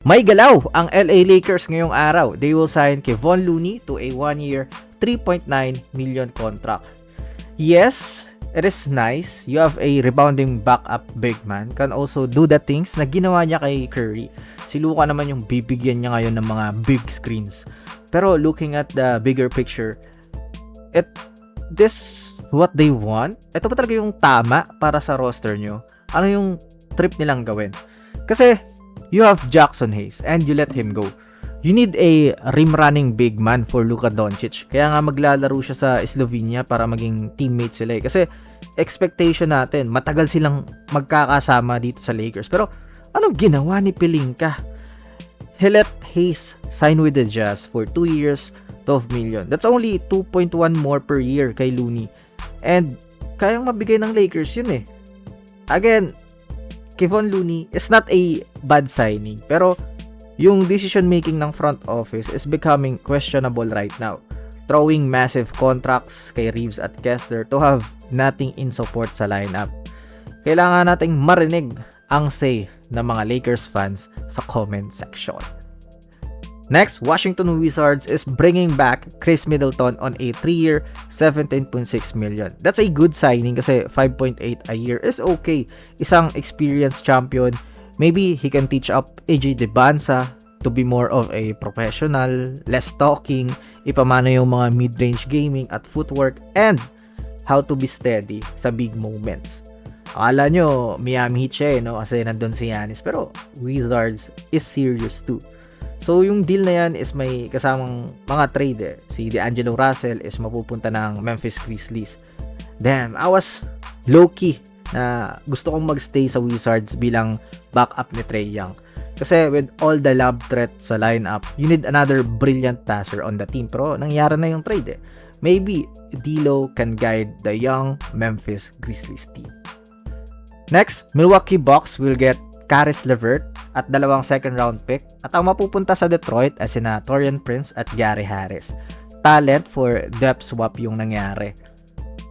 May galaw ang LA Lakers ngayong araw. They will sign Kevon Looney to a 1-year, $3.9 million contract. Yes, it is nice. You have a rebounding backup big man. Can also do the things na ginawa niya kay Curry. Si Luka naman yung bibigyan niya ngayon ng mga big screens. Pero looking at the bigger picture, this what they want? Ito pa talaga yung tama para sa roster nyo? Ano yung trip nilang gawin? Kasi you have Jackson Hayes and you let him go. You need a rim-running big man for Luka Doncic. Kaya nga maglalaro siya sa Slovenia para maging teammate sila eh. Kasi expectation natin, matagal silang magkakasama dito sa Lakers. Pero anong ginawa ni Pelinka? He let Hayes sign with the Jazz for 2 years, $12 million. That's only 2.1 more per year kay Looney. And kayang mabigay ng Lakers yun eh. Again, Kevon Looney is not a bad signing, pero yung decision making ng front office is becoming questionable right now. Throwing massive contracts kay Reeves at Kessler to have nothing in support sa lineup. Kailangan nating marinig ang say ng mga Lakers fans sa comment section. Next, Washington Wizards is bringing back Chris Middleton on a 3-year, $17.6 million. That's a good signing kasi 5.8 a year is okay. Isang experienced champion. Maybe he can teach up AJ Debanza to be more of a professional, less talking, ipamano yung mga mid-range gaming at footwork, and how to be steady sa big moments. Akala nyo, Miami Heat siya no? Kasi nandun si Giannis. Pero Wizards is serious too. So, yung deal na yan is may kasamang mga trade eh. Si D'Angelo Russell is mapupunta ng Memphis Grizzlies. Damn, I was low-key na gusto kong magstay sa Wizards bilang backup ni Trae Young. Kasi with all the lob threat sa lineup, you need another brilliant passer on the team. Pero nangyari na yung trade eh. Maybe D'Lo can guide the young Memphis Grizzlies team. Next, Milwaukee Bucks will get Caris LeVert at 2 second round pick at ang mapupunta sa Detroit ay sina Taurean Prince at Gary Harris. Talent for depth swap yung nangyari.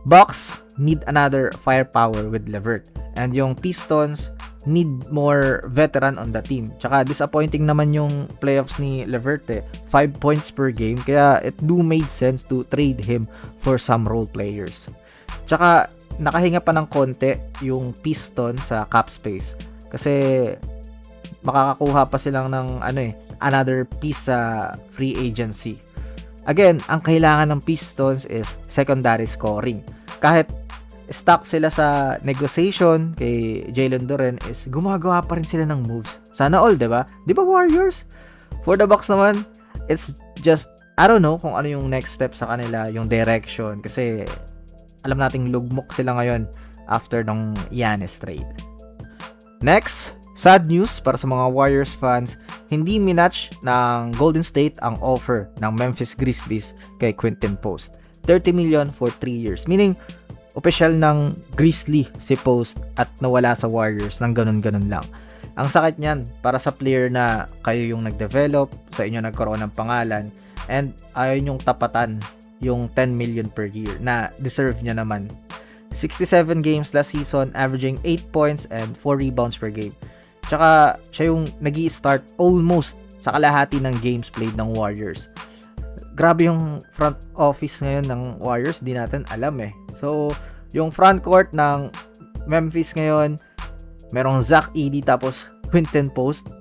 Bucks need another firepower with LeVert and yung Pistons need more veteran on the team. Tsaka disappointing naman yung playoffs ni LeVert eh. 5 points per game kaya it do made sense to trade him for some role players. Tsaka nakahinga pa ng konti yung Pistons sa cap space kasi makakakuha pa silang ng another piece sa free agency. Again, ang kailangan ng Pistons is secondary scoring. Kahit stuck sila sa negotiation kay Jalen Duren is gumagawa pa rin sila ng moves. Sana all, 'di ba? 'Di ba Warriors? For the Bucks naman, it's just I don't know kung ano yung next step sa kanila, yung direction kasi alam nating lugmok sila ngayon after ng Giannis trade. Next, sad news para sa mga Warriors fans, hindi minatch ng Golden State ang offer ng Memphis Grizzlies kay Quinton Post. 30 million for 3 years. Meaning, opisyal ng Grizzly si Post at nawala sa Warriors ng ganun-ganun lang. Ang sakit niyan para sa player na kayo yung nag-develop, sa inyo nagkaroon ng pangalan, and ayaw nyong tapatan yung 10 million per year na deserve niya naman. 67 games last season, averaging 8 points and 4 rebounds per game. Tsaka, siya yung nag-i-start almost sa kalahati ng games played ng Warriors. Grabe yung front office ngayon ng Warriors, di natin alam eh. So, yung front court ng Memphis ngayon, merong Zach Edey tapos Quinton Post.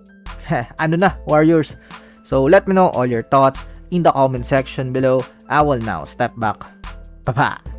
Ano na, Warriors? So, let me know all your thoughts in the comment section below. I will now step back. Bye-bye!